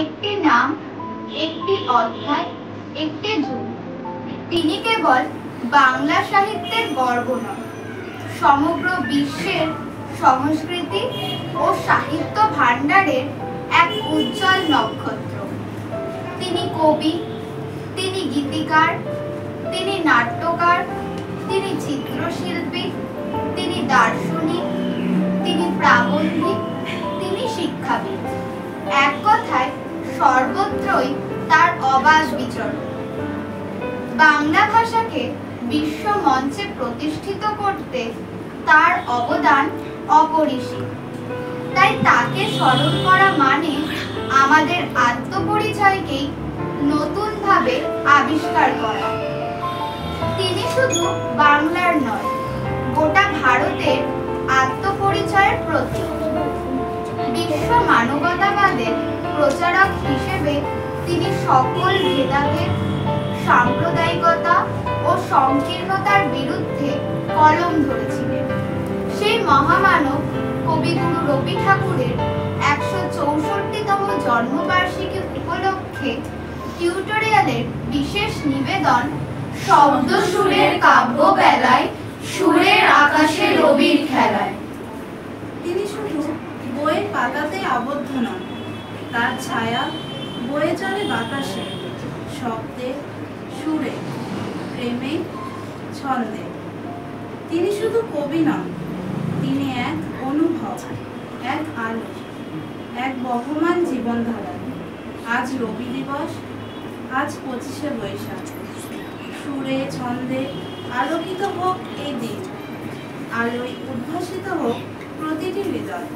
একটি নাম, একটি অধ্যায়, একটি যুগ। তিনি কেবল বাংলা সাহিত্যের গর্ব নন, সমগ্র বিশ্বের সংস্কৃতি ও সাহিত্য ভাণ্ডারের এক উজ্জ্বল নক্ষত্র। তিনি কবি, তিনি গীতিকার, তিনি নাট্যকার, তিনি চিত্রশিল্পী, তিনি দার্শনিক, তিনি প্রাবন্ধিক, তিনি শিক্ষাবিদ। এক কথায় সর্বত্রই তার অবাধ বিচরণ। বাংলা ভাষাকে বিশ্ব মঞ্চে প্রতিষ্ঠিত করতে তার অবদান অপরিসীম। তাই তাকে স্মরণ করা মানে আমাদের আত্মপরিচয়কেই নতুনভাবে আবিষ্কার করা। তিনি শুধু বাংলার নয়, গোটা ভারতের আত্মপরিচয়ের প্রতীক। বিশ্ব মানবতাবাদের প্রচারক হিসেবে তিনি সকল ভেদাভেদ, সাম্প্রদায়িকতা ও সংকীর্ণতার বিরুদ্ধে কলম ধরেছিলেন। সেই মহামানব কবিগুরু রবি ঠাকুরের ১৬৪তম জন্মবার্ষিকী উপলক্ষে টিউটোরিয়ালের বিশেষ নিবেদন শব্দ সুরের কাব্য বেলায়, সুরের আকাশে রবির খেলায়। তিনি শুধু বইয়ের পাতাতে আবদ্ধ নন, তার ছায়া বয়ে চলে বাতাসে, শব্দে, সুরে, প্রেমে, ছন্দে। তিনি শুধু কবি নন, তিনি এক অনুভব, এক আলো, এক বহমান জীবনধারা। আজ রবি দিবস, আজ ২৫শে বৈশাখ। সুরে ছন্দে আলোকিত হোক এই দিন, আলোয় উদ্ভাসিত হোক প্রতিটি হৃদয়।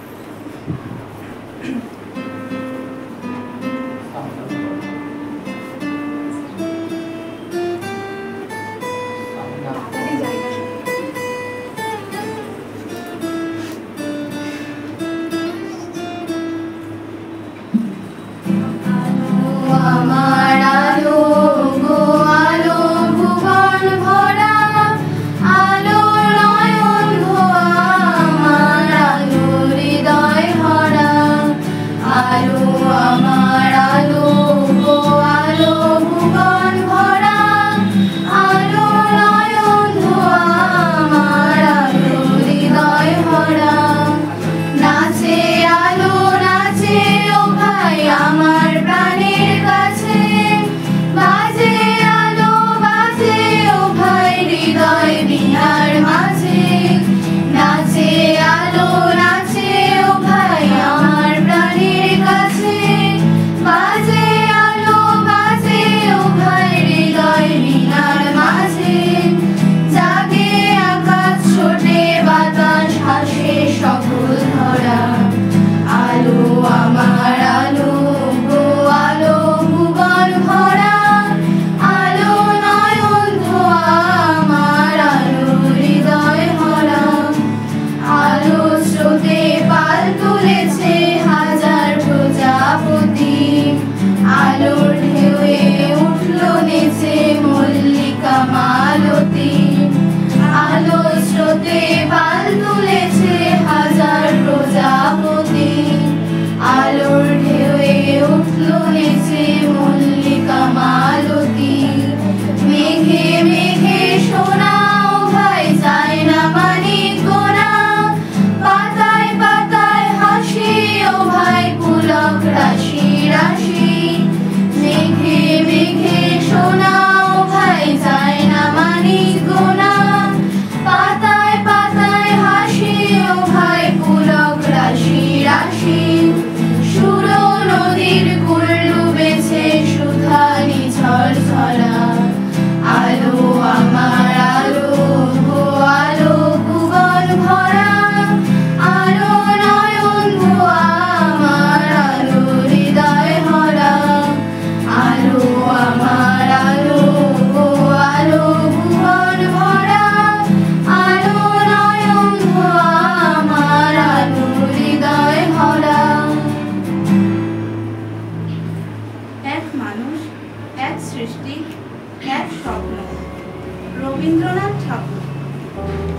রবীন্দ্রনাথ ঠাকুর,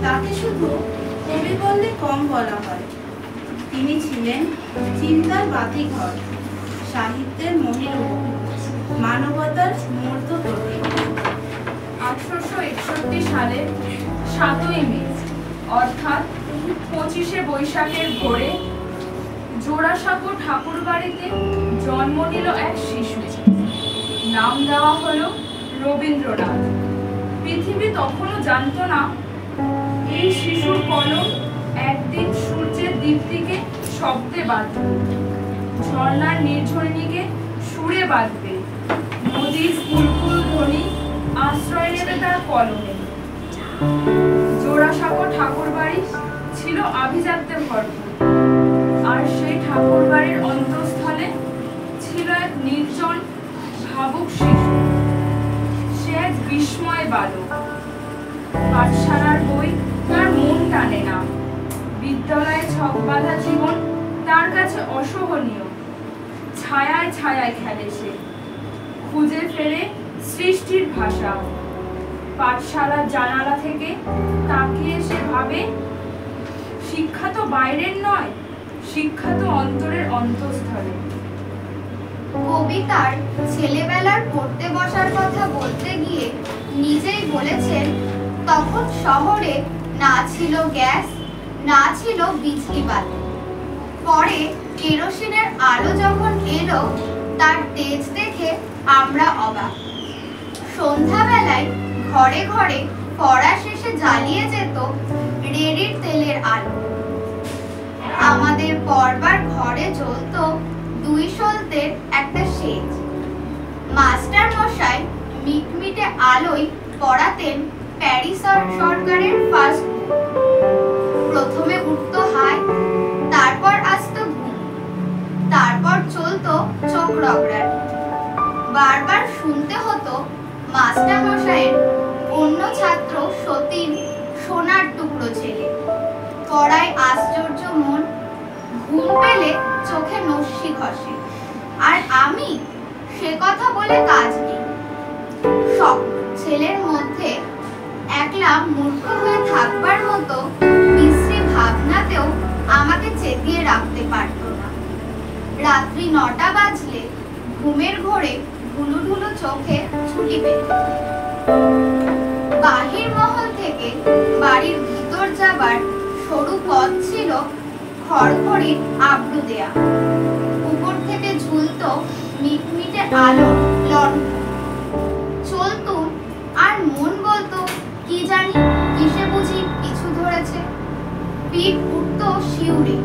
তাকে শুধু কবি বললে কম বলা হয়। তিনি ছিলেন চিন্তার বাতিঘর, সাহিত্যের মহিরূহ, মানবতার মূর্ত প্রতীক। 1861 সালের 7ই মে অর্থাৎ 25শে বৈশাখের ভোরে জোড়াসাঁকো ঠাকুর বাড়িতে জন্ম নিল এক শিশু। নাম দেওয়া হলো রবীন্দ্রনাথ। পৃথিবী তখনও জানতো না এই শিশুর কলম একদিন সূর্যের দীপ্তিকে শব্দে বাঁধবে, ঝর্ণার নির্ঝরিণীকে সুরে বাঁধবে, নদীর কুলকুল ধ্বনি আশ্রয় নেবে তার কলমে। জোড়াসাঁকো ঠাকুর বাড়ি ছিল আভিজাত্যে ভরপুর, আর সেই ঠাকুর বাড়ির অন্তঃস্থলে ছিল এক নির্জন ভাবুক শিশু। সে এক বিস্ময় বালক। পাঠশালার বই তার মন টানে না, বিদ্যালয়ে ছক বাঁধা জীবন তার কাছে অসহনীয়। ছায়ায় ছায়ায় খেলে সে, খুঁজে ফেরে সৃষ্টির ভাষা। পাঠশালার জানালা থেকে তাকিয়ে সে ভাবে, শিক্ষা তো বাইরের নয়, শিক্ষা তো অন্তরের অন্তঃস্থলে। কবিতার ছেলেবেলার পড়তে বসার কথা বলতে গিয়ে নিজেই বলেছেন, তখন শহরে না ছিল গ্যাস, না ছিল বিজলি বাতি। পরে কেরোসিনের আলো যখন এলো, তার তেজ দেখে আমরা অবাক। সন্ধ্যাবেলায় ঘরে ঘরে পড়া শেষে জ্বালিয়ে যেত রেড়ির তেলের আলো। আমাদের পড়বার ঘরে জ্বলত 2 সলতের একটা সেজ। মাস্টার মশাই মিটমিটে আলোয় পড়াতেন প্যারিস সরকারের ফার্স্ট বুক। প্রথমে উঠতো হাই, তারপর আসতো ঘুম, তারপর চলতো চোখ রগড়ানি। বারবার শুনতে হতো মাস্টার মশাইয়ের অন্য ছাত্র সতীন সোনার টুকরো ছেলে, পড়ায় আশ্চর্য মন, ঘুম পেলে চোখে নস্যি ঘষে। আর আমি সে কথা বলে কাজ নেই। সব ছেলের মধ্যে একলা মূর্খ হয়ে থাকবার মতো বিশ্রী ভাবনাতেও আমাকে চেতিয়ে রাখতে পারত না। রাত্রি 9টা বাজলে ঘুমের ঘোরে ঢুলু ঢুলু চোখে ছুটি পেত। বাহির মহল থেকে বাড়ির ভিতর যাবার সরু পথ ছিল খড়খড়ির আবরু দেয়া। উপর থেকে ঝুলত মিটমিটে আলোর লণ্ঠন। চলতুম আর মন বলতো, কি জানি কিসে বুঝি পিছু ধরেছে। পিঠ উঠত শিউরে।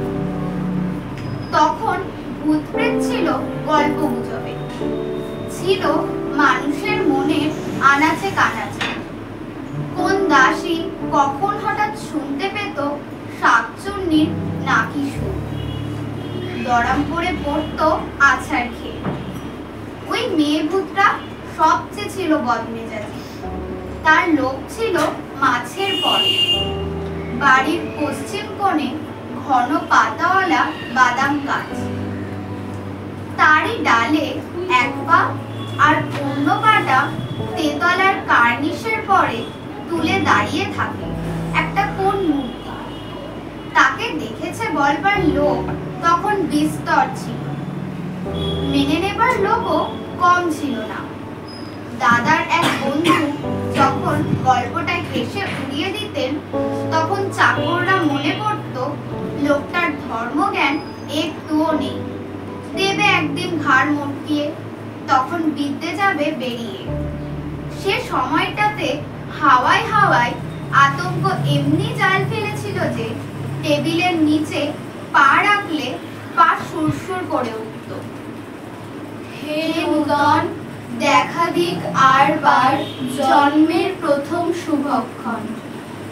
তখন ভূতপ্রেত ছিল গল্প গুজবে, ছিল মানুষের মনে আনাচে কানাচে। কোন দাসী কখন হঠাৎ শুনতে পেত শাকচুন্নির নাকি সুর, দরাম পড়ে পড়তো আছাড় খেয়ে। ওই মেয়ে ভূতটা সবচেয়ে ছিল বদমেজাজি। তার লোক ছিল মাছের পরে। বাড়ির পশ্চিম কোণে ঘন পাতাওয়ালা বাদাম গাছ, তারই ডালে এক পা আর অন্য পাটা তেতলার কার্নিশের পরে তুলে দাঁড়িয়ে থাকে একটা কোন মূর্তি। তাকে দেখেছে বলবার লোক তখন বিস্তর ছিল, মেনে নেবার লোকও কম ছিল না। দাদার এক বন্ধু যখন গল্পটা হেসে উড়িয়ে দিতেন, তখন চাকররা মনে করত লোকটার ধর্মজ্ঞান একটুও নেই, দেবে একদিন ঘাড় মটকিয়ে, তখন বিদ্যে যাবে বেরিয়ে। সে সময়টাতে হাওয়ায় হাওয়ায় আতঙ্ক এমনি জাল ফেলেছিল যে টেবিলের নিচে পা রাখলে পা সুরসুর করে উঠত। হে নূতন, দেখা দিক আর বার জন্মের প্রথম শুভক্ষণ,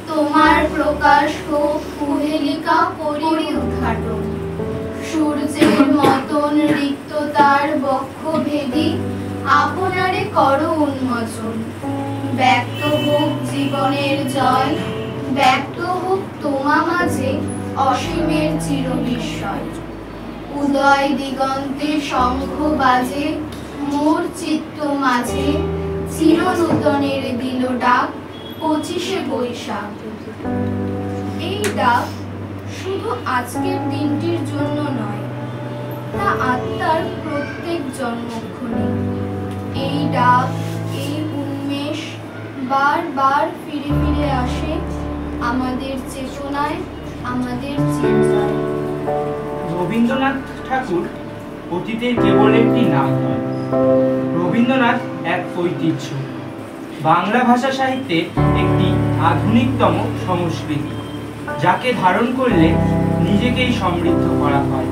তোমার প্রকাশ হোক কুহেলিকা করি উদ্ঘাটন। সূর্যের মতন রিক্ততার বক্ষ ভেদি আপনারে করো উন্মোচন। ব্যক্ত হোক জীবনের জয়, ব্যক্ত হোক তোমা মাঝে অসীমের চির বিস্ময়। উদয় দিগন্তে শঙ্খ বাজে মোর চিত্ত মাঝে, চির নূতনের দিল ডাক 25শে বৈশাখ। এই ডাক শুধু আজকের দিনটির জন্য নয়, তা তার প্রত্যেক জন্মক্ষণে। এই ডাক, এই উন্মেষ বারবার ফিরে ফিরে আসে আমাদের চেতনায়, আমাদের চিন্তায়। রবীন্দ্রনাথ ঠাকুর অতীতের কেবল একটি নাম নয়, রবীন্দ্রনাথ এক ঐতিহ্য, বাংলা ভাষা সাহিত্যে একটি আধুনিকতম সংস্কৃতি, যাকে ধারণ করলে নিজেকেই সমৃদ্ধ করা হয়।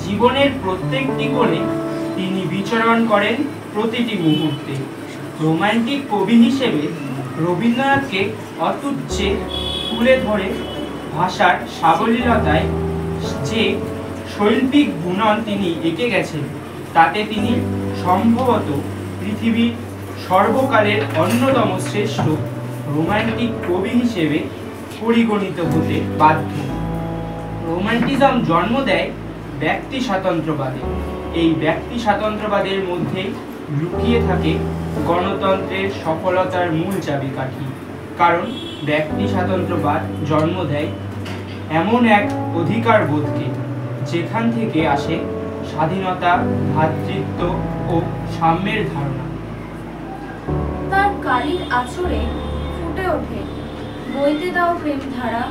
জীবনের প্রত্যেকটি কোণে তিনি বিচরণ করেন প্রতিটি মুহূর্তে। রোমান্টিক কবি হিসেবে রবীন্দ্রনাথকে অতুচ্ছে তুলে ধরে ভাষার সাবলীলতায় যে শৈল্পিক বুনন তিনি এঁকে গেছেন, তাতে তিনি সম্ভবত পৃথিবীর সর্বকালের অন্যতম শ্রেষ্ঠ রোমান্টিক কবি হিসেবে পরিগণিত হতে বাধ্য। রোমান্টিজম জন্ম দেয় ব্যক্তি স্বাতন্ত্র্যবাদে। এই ব্যক্তি স্বাতন্ত্র্যবাদের মধ্যে লুকিয়ে থাকে গণতন্ত্রের সফলতার মূল চাবিকাঠি। কারণ ব্যক্তি স্বাতন্ত্র্যবাদ জন্ম দেয় এমন এক অধিকার বোধকে, যেখান থেকে আসে স্বাধীনতা, ভ্রাতৃত্ব ও সাম্যের ধারণা। তার কালির আঁচড়ে ফুটে ওঠে বইতে দাও প্রেম ধারা,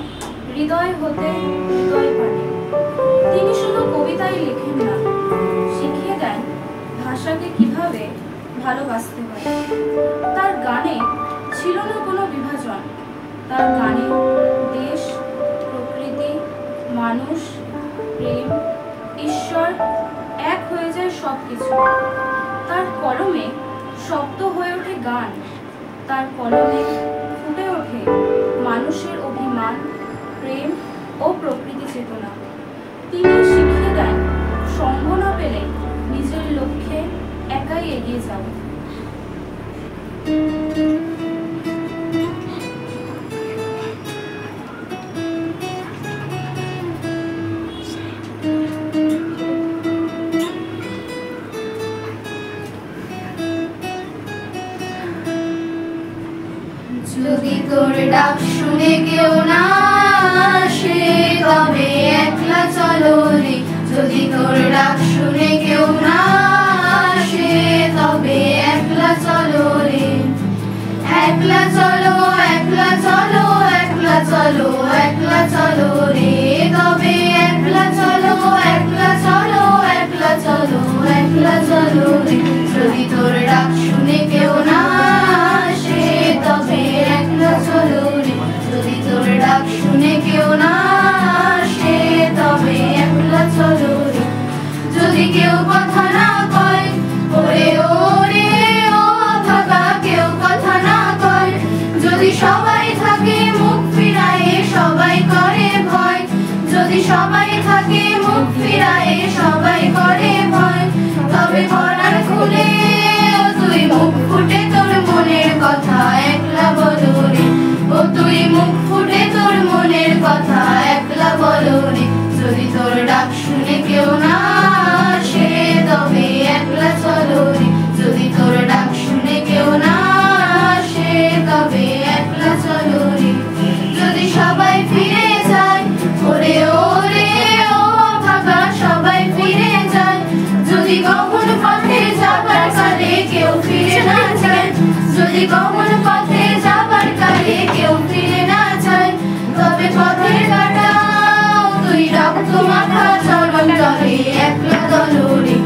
হৃদয় হতে হৃদয় পানে। তিনি শুধু কবিতাই লেখেন না, শিখিয়ে দেন ভাষাকে কিভাবে ভালোবাসতে হয়। তার গানে ছিল না কোনো বিভাজন। তার গানে দেশ, প্রকৃতি, মানুষ, প্রেম, ঈশ্বর এক হয়ে যায় সবকিছু। তার কলমে শব্দ হয়ে ওঠে গান, তার কলমে ফুটে ওঠে মানুষের অভিমান, প্রেম ও প্রকৃতি চেতনা। তিনি শিখিয়ে দেন সঙ্গ না পেলে নিজের লক্ষ্যে একাই এগিয়ে যাও। যদি তোর ডাক শুনে কেউ না আসে, তবে একলা চলো রে। যদি তোর ডাক শুনে কেউ না আসে, তবে একলা চলো রে। একলা চলো, একলা চলো, একলা চলো, একলা চলো রে। তবে একলা চলো, একলা চলো, একলা চলো, একলা চলো রে। যদি তোর ডাক শুনে কেউ না আসে, তবে একলা চলো রে। যদি তোর ডাক শুনে কেউ না আসে, তবে একলা চলো রে। যদি কেউ কথা না কয়, ওরে ওরে ও ভাগা, কেউ কথা না কয়। যদি সবাই থাকে মুখ ফিরায়ে, সবাই করে ভয়। যদি সবাই থাকে মুখ ফিরায়ে, সবাই করে ভয়। তবে পরার খুলে ও তুই মুখ ফুটে তোর মনের কথা একলা বলো রে। ও তুই মুখ ফুটে তোর মনের কথা একলা বলো রে। যদি তোর ডাক শুনে কেউ না আসে, তবে একলা চলো রে। যদি তোর ডাক শুনে কেউ না আসে, তবে একলা চলো রে। যদি সবাই ফিরে যায়, ওরে ওরে ও ভাগা, সবাই ফিরে যায়। যদি গহন পথে যাবার কালে কেউ ফিরে না যায়, যদি গহন পথে যাবার কালে কেউ ফিরে না যায়, তবে পথের কাটা তুই রক্ত মাখা চরণ তলে একলা দলরে।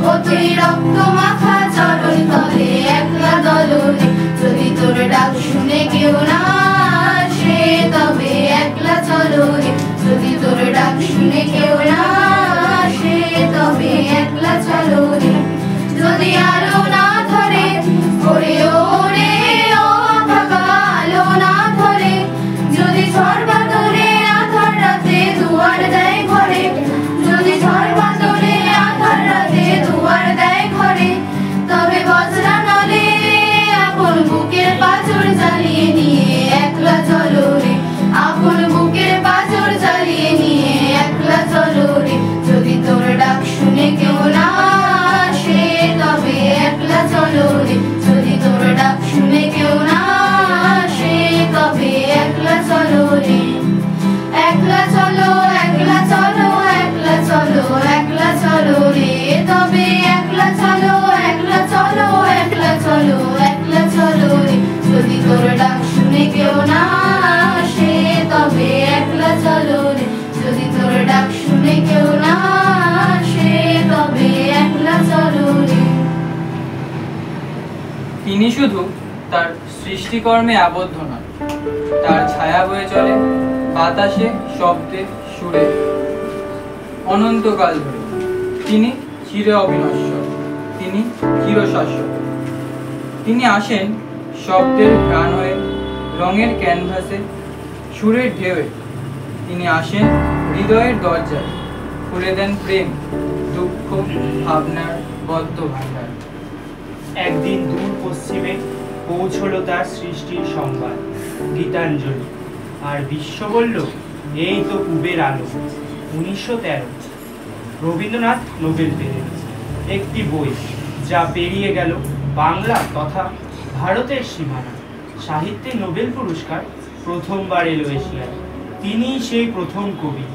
ও তুই রক্ত মাখা চরণ তলে একলা দলরে। যদি তোর ডাক শুনে কেউ না আসে, তবে একলা চলো রে। যদি তোর ডাক শুনে কেউ না আসে, তবে একলা চলো রে। যদি আলো না ধরে, ওরে ওরে ও ভাগা, আলো না ধরে। যদি ঝড় বাদলে আধার রাতে দুয়ার দেয় ঘরে, যদি ঝড় বাদলে আধার রাতে দুয়ার দেয় ঘরে, তবে বজরা নলে আপন বুকের পাঁজর জ্বালিয়ে নিয়ে একলা চলো রে। আপন বুকের পাঁজর জ্বালিয়ে নিয়ে একলা চলো রে। যদি তোর ডাক শুনে কেউ না আসে, তবে একলা চলো রে। যদি তোর ডাক শুনে কেউ না আসে, তবে একলা চলো রে। একলা চলো, একলা চলো, একলা চলো, একলা চলো রে। তিনি শুধু তার সৃষ্টিকর্মে আবদ্ধ নন, তার ছায়া বয়ে চলে বাতাসে, শব্দে, সুরে অনন্তকাল ধরে। তিনি চির অবিনশ্বর, তিনি চিরশাশ্বত। তিনি আসেন শব্দের গান হয়ে, রঙের ক্যানভাসে, সুরের ঢেউয়ে। তিনি আসেন হৃদয়ের দরজায়, খুলে দেন প্রেম, দুঃখ, ভাবনার বদ্ধ ভাণ্ডার। একদিন দূর পশ্চিমে পৌঁছলো তার সৃষ্টির সংবাদ, গীতাঞ্জলি। আর বিশ্ব বলল, এই তো পূবের আলো। 1913 রবীন্দ্রনাথ নোবেল পেলেন। একটি বই যা পেরিয়ে গেল বাংলা তথা ভারতের সীমানা। সাহিত্যে নোবেল পুরস্কার প্রথমবার এলো এশিয়ায়। তিনিই সেই প্রথম কবি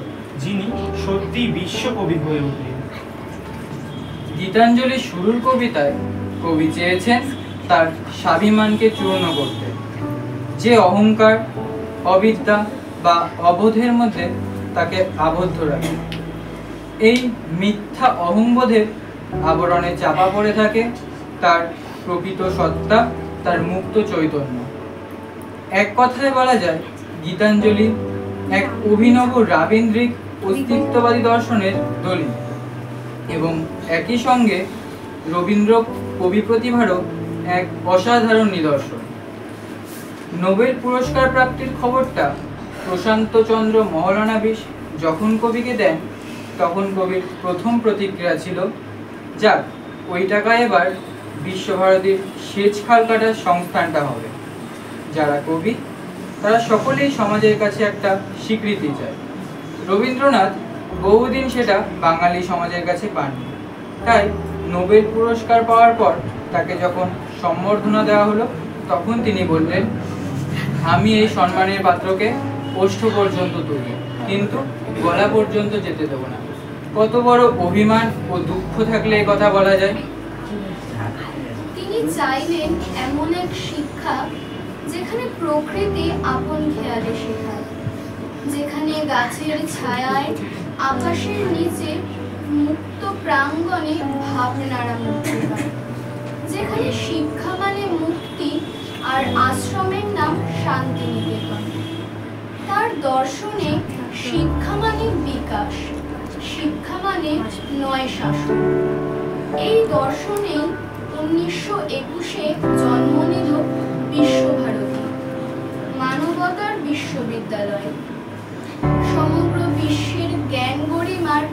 যিনি সত্যি বিশ্বকবি হয়ে উঠলেন। গীতাঞ্জলি শুরুর কবিতায় কবি চেয়েছেন তার স্বাভিমানকে চূর্ণ করতে, যে অহংকার, অবিদ্যা বা অবোধের মধ্যে তাকে আবদ্ধ রাখে। এই মিথ্যা অহংবোধের আবরণে চাপা পড়ে থাকে তার প্রকৃত সত্তা, তার মুক্ত চৈতন্য। এক কথায় বলা যায়, গীতাঞ্জলি এক অভিনব রাবীন্দ্রিক অস্তিত্ববাদী দর্শনের দলিল এবং একই সঙ্গে রবীন্দ্র কবি প্রতিভারও এক অসাধারণ নিদর্শন। নোবেল পুরস্কার প্রাপ্তির খবরটা প্রশান্ত চন্দ্র মহলানবিশ যখন কবিকে দেন, তখন কবির প্রথম প্রতিক্রিয়া ছিল, যাক, ওই টাকায় এবার বিশ্বভারতীর সেচ খাল কাটার সংস্থানটা হবে। যারা কবি তারা সকলেই সমাজের কাছে একটা স্বীকৃতি চায়। রবীন্দ্রনাথ বহুদিন সেটা বাঙালি সমাজের কাছে পাননি। তাই নোবেল পুরস্কার পাওয়ার পর তাকে যখন সম্বর্ধনা দেওয়া হলো, তখন তিনি বললেন, আমি এই সম্মানের পাত্রকে ওষ্ঠ পর্যন্ত তুলব, কিন্তু গলা পর্যন্ত যেতে দেব না। কত বড় অভিমান ও দুঃখ থাকলে এই কথা বলা যায়। তিনি চাইলেন এমন এক শিক্ষা যেখানে প্রকৃতি আপন খেয়ালে শেখায়, যেখানে গাছের ছায়ায়, আকাশের নিচে, মুক্ত প্রাঙ্গণে ভাবনারা মুক্তি পায়, যেখানে শিক্ষা মানে মুক্তি আর আশ্রমের নাম শান্তিনিকেতন। তার দর্শনে শিক্ষা মানে বিকাশ, শিক্ষা মানে নয় শাসন। এই দর্শনেই 1921-এ জন্ম নিল বিশ্বভারতী, মানবতার বিশ্ববিদ্যালয়। সমগ্র বিশ্বের জ্ঞান গরিমার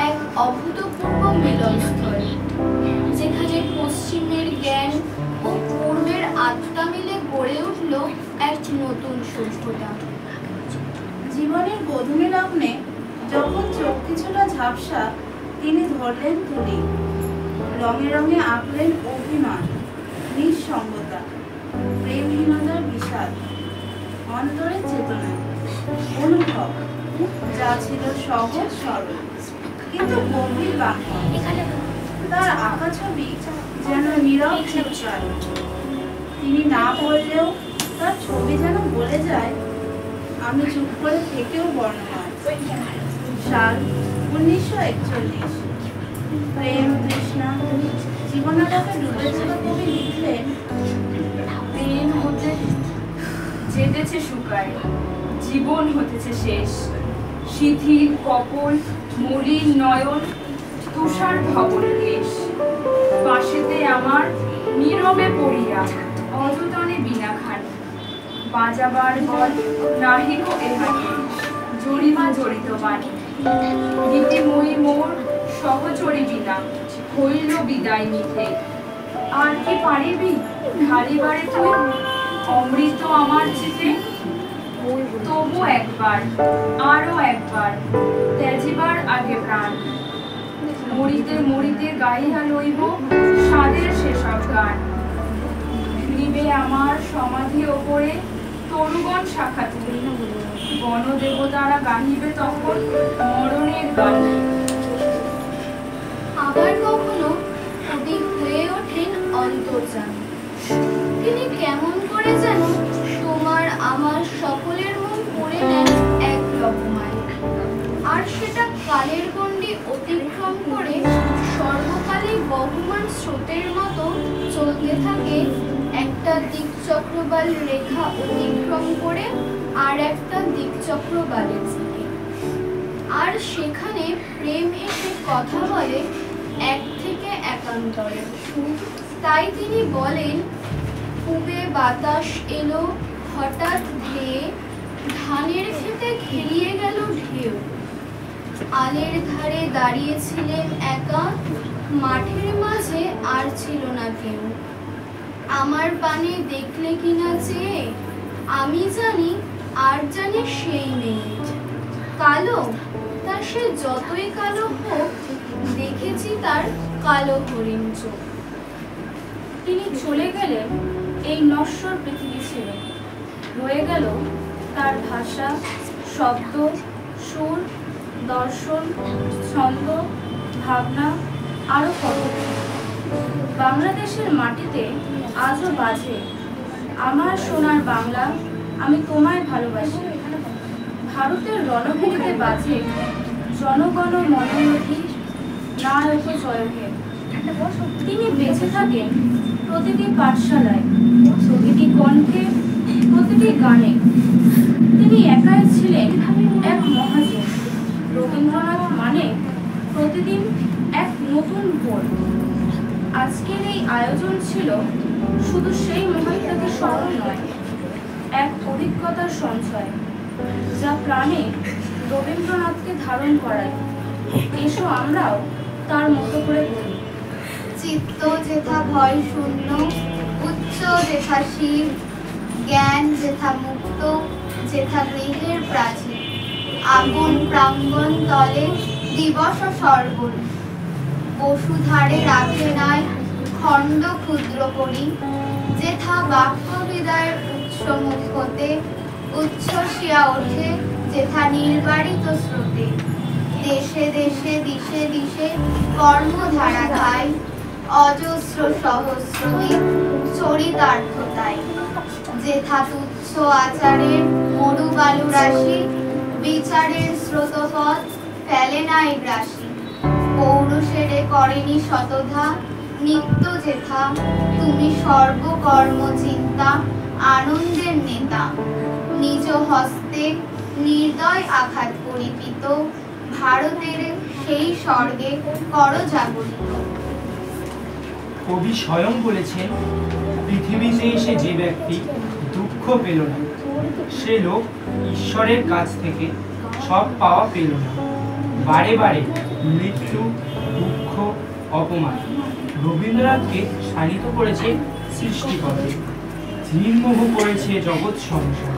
এক অভূতপূর্ব মিলনস্থল, যেখানে পশ্চিমের জ্ঞান ও পূর্বের আত্মা মিলে গড়ে উঠল এক নতুন সভ্যতা। জীবনের গোধূলি লগ্নে যখন চোখ কিছুটা ঝাপসা, তিনি ধরলেন তুলি, রঙে রঙে আঁকলেন অভিমান, নিঃসঙ্গতা, প্রেমহীনতার বিষাদ, অন্তরের চেতনা, অনুভব, যা ছিল সহজ সরল কিন্তু গভীর বাক্য। তার আঁকা ছবি যেন নীরব চিৎকার। তিনি না বললেও তার ছবি যেন বলে যায়, আমি চুপ করে থেকেও বর্ণনা। সাল 1941। প্রেম তৃষ্ণা জীবনটাকে ডুবে যাওয়া কবি লিখলেন, দিন হতে যেতেছে শুকায়, জীবন হতেছে শেষ, শিথিল কপল, মলিন নয়ন, তুষার ধবল কেশ। পাশেতে আমার নীরবে পড়িয়া অযতনে বিনা খান, বাজাবার বল নাহিক এহাকে, জরিমা জড়িত বাণী। গীতিময়ী মোর সহচরী বিনা হইল বিদায় নিতে। আর কি পারিবি ঢালিবারে তুই অমৃত আমার চিতে? তবু একবার, আরো একবার, ত্যাজিবার আগে প্রাণ। মরিতে মরিতে গাইয়া লইব স্বাদের সেসব গান। নিবে আমার সমাধি ওপরে তরুগণ শাখা তুলি, বনদেবতারা গাহিবে তখন মরণের গান। আবার কখনো কবি হয়ে ওঠেন অন্তর্যামী। তিনি কেমন করে যেন তোমার আমার সকলের মন পড়ে নেন এক লহমায়, আর সেটা কালের গণ্ডি অতিক্রম করে সর্বকালে বহমান স্রোতের মতো চলতে থাকে একটা দিকচক্রবাল রেখা অতিক্রম করে আর একটা দিকচক্রবালের দিকে। আর সেখানে প্রেম এসে কথা বলে এক থেকে একান্তরে। তাই তিনি বলেন, পূবে বাতাস এলো হঠাৎ ধেয়ে, ধানের খেতে ঘেরিয়ে গেল ঢেউ। আলের ধারে দাঁড়িয়েছিলেন একা, মাঠের মাঝে আর ছিল না কেউ। আমার পানে দেখলে কিনা চেয়ে, আমি জানি আর জানি সেই মেয়ে। কালো, তা সে যতই কালো হোক, দেখেছি তার কালো হরিণ চোখ। তিনি চলে গেলেন এই নশ্বর পৃথিবী ছেড়ে। রয়ে গেল তার ভাষা, শব্দ, সুর, দর্শন, ছন্দ, ভাবনা, আরো কত। বাংলাদেশের মাটিতে আজও বাজে আমার সোনার বাংলা, আমি তোমায় ভালোবাসি। ভারতের রণভূমিতে বাজে জনগণ মনোরথী নায়ক জয় হে। তিনি বেঁচে থাকেন প্রতিটি পাঠশালায়, প্রতিটি কণ্ঠে, প্রতিটি গানে। তিনি একাই ছিলেন এক মহাজন। রবীন্দ্রনাথ মানে প্রতিদিন এক নতুন ভোর। আজকের এই আয়োজন ছিল শুধু সেই মুহূর্তকে স্মরণ নয়, এক অভিজ্ঞতার সঞ্চয়, যা প্রাণে রবীন্দ্রনাথকে ধারণ করায়। এসো আমরাও তার মতো করে বলি। চিত্ত যেথা ভয় শূন্য, উচ্চ যেথা শিব, জ্ঞান যেথা মুক্ত, যেথা গৃহের প্রাচীর। আগুন প্রাঙ্গণ তলে দিবস সর্বণ, বসুধারে রাখে নাই খণ্ড ক্ষুদ্র করি। যেথা বাক্য হৃদয়ের উচ্চ মুখ হতে উচ্ছ্বসিয়া ওঠে, যেথা নির্বারিত স্রোতে। দেশে দেশে দিশে দিশে কর্মধারা গায়, অজস্র সহস্রদীপ চরিতার্থতায়। যেথা তুচ্ছ আচারের মরু বালু রাশি, বিচারের স্রোতপথ ফেলে নাই গ্রাসী। পৌরুষেরে করেনি শতধা, নিত্য যেথা তুমি সর্বকর্ম চিন্তা, আনন্দের নেতা। নিজ হস্তে নির্দয় আঘাত পরিপিত, ভারতের সেই স্বর্গে কর জাগরিত। কবি স্বয়ং বলেছেন, পৃথিবীতে এসে যে ব্যক্তি দুঃখ পেল না, সে লোক ঈশ্বরের কাছ থেকে সব পাওয়া পেল না। বারে বারে মৃত্যু, দুঃখ, অপমান রবীন্দ্রনাথকে শানিত করেছে সৃষ্টিকর্তা। নির্মোহ করেছে জগৎ সংসার,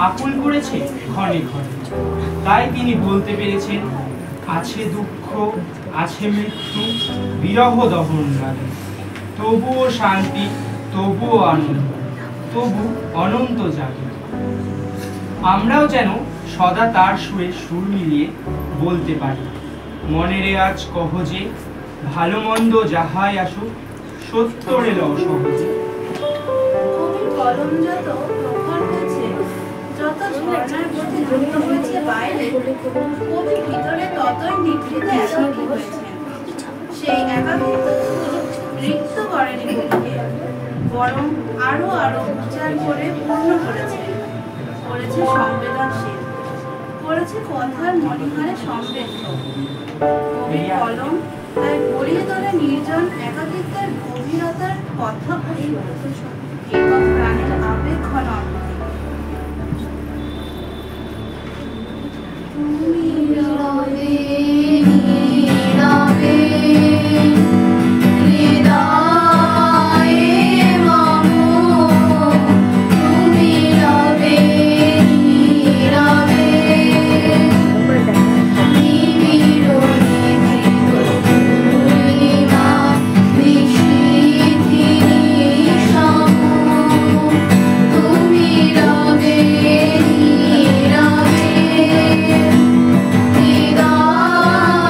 আকুল করেছে ক্ষণে ক্ষণে। তাই তিনি বলতে পেরেছেন, আছে দুঃখ, আছে মৃত্যু, বিরহ দহন লাগে, তবুও শান্তি, তবুও আনন্দ, তবু অনন্ত জাগে। আমরাও যেন সদা তার সুরে সুর মিলিয়ে বলতে পারি, মনেরে আজ কহ যে, ভালো মন্দ যাহাই আসুক, সত্যরে লও সহজে। কবির কলম যত প্রখর হয়েছে, যত ঝর্ণার গতি দ্রুত হয়েছে বাইরে, কবি ভিতরে ততই নিভৃত একাকী হয়েছেন। সেই একাকিত্ব রিক্ত করেনি কবিকে, বরং আরো আরো উচ্চার করে পূর্ণ করেছে। করেছে সংবেদনশীল, করেছে কথার মণিহারে সমৃদ্ধ। কবির কলম তাই গড়িয়ে তোলে নির্জন একাকিত্বের গভীরতার কথা এবং প্রাণের আবেগ ঘন তুমি রবে নীরবে হৃদয়ে মম, তুমি রবে নীরবে নিবিড় নিভৃত পূর্ণিমা নিশীথি নিশম, তুমি রবে নীরবে হৃদয়ে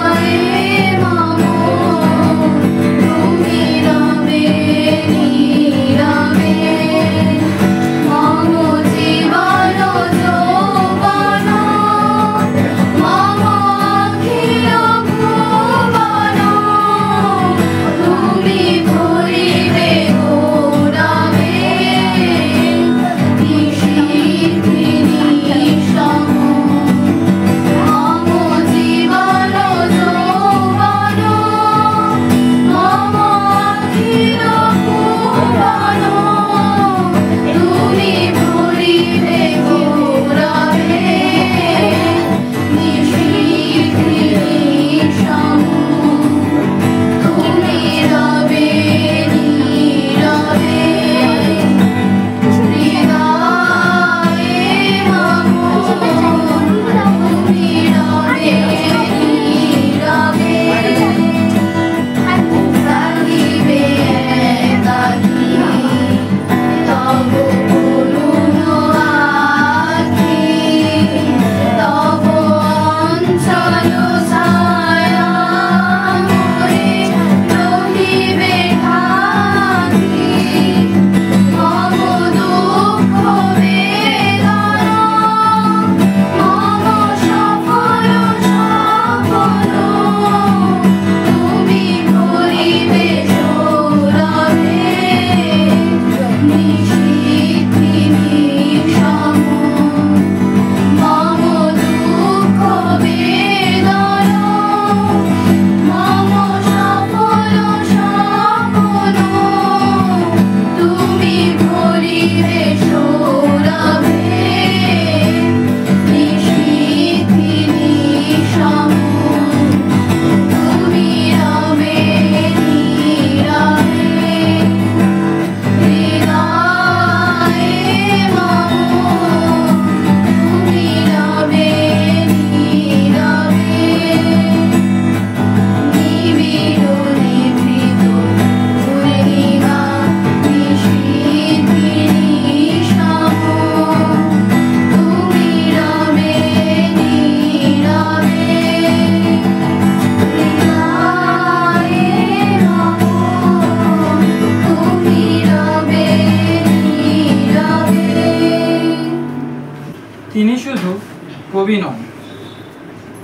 কবি নন,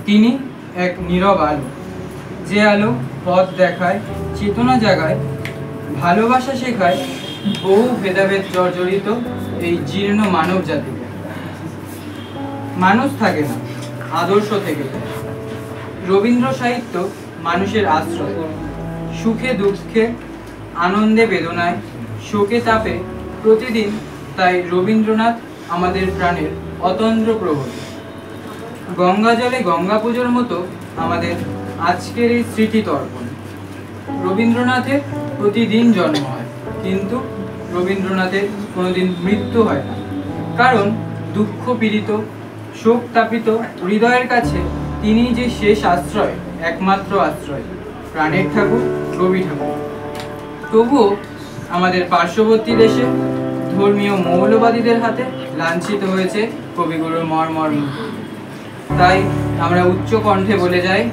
তিনি এক নীরব আলো, যে আলো পথ দেখায়, চেতনা জাগায়, ভালোবাসা শেখায় বহু ভেদাভেদ জর্জরিত এই জীর্ণ মানব জাতিকে। মানুষ থাকে না, আদর্শ থেকে যায়। রবীন্দ্র সাহিত্য মানুষের আশ্রয়, সুখে দুঃখে, আনন্দে বেদনায়, শোকে তাপে প্রতিদিন। তাই রবীন্দ্রনাথ আমাদের প্রাণের অতন্দ্র প্রহরী। গঙ্গা জলে গঙ্গা পুজোর মতো আমাদের আজকের এই স্মৃতি তর্পণ। রবীন্দ্রনাথের প্রতিদিন জন্ম হয়, কিন্তু রবীন্দ্রনাথের কোনোদিন মৃত্যু হয় না, কারণ দুঃখ পীড়িত, শোক তাপিত হৃদয়ের কাছে তিনি যে শেষ আশ্রয়, একমাত্র আশ্রয়, প্রাণের ঠাকুর রবি ঠাকুর। তবুও আমাদের পার্শ্ববর্তী দেশে ধর্মীয় মৌলবাদীদের হাতে লাঞ্ছিত হয়েছে কবিগুরুর মর্মর মুখ। তাই আমরা উচ্চ কণ্ঠে বলে যাই,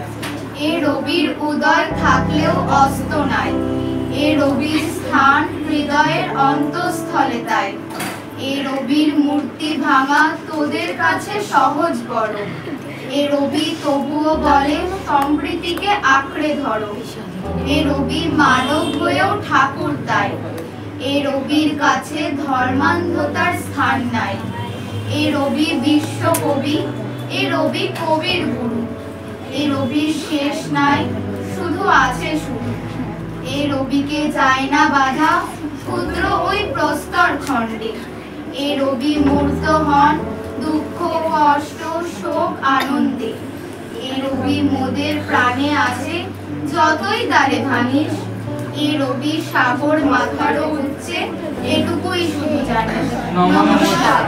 এ রবির উদয় থাকলেও অস্ত নাই, এ রবির স্থান হৃদয়ের অন্তঃস্থলে তাই। এ রবির মূর্তি ভাঙা তোদের কাছে সহজ বড়, এ রবি তবুও বলে সম্প্রীতিকে আঁকড়ে ধরো। এ রবি মানব হয়েও ঠাকুর তাই, এ রবির কাছে ধর্মান্ধতার স্থান নাই। এ রবি বিশ্ব কবি, এ রবি কবির গুরু, এ রবির শেষ নাই, শুধু আছে শুরু। এ রবিকে যায় না বাধা ক্ষুদ্র ওই প্রস্তর খণ্ডে, এ রবি মূর্ত হন দুঃখ কষ্ট শোক আনন্দে। এ রবি মোদের প্রাণে আছে যতই দ্বারে ভাঙিস, এ রবি সাগর মাথারও উচ্চে, এটুকুই শুধু জানিস। নমস্কার।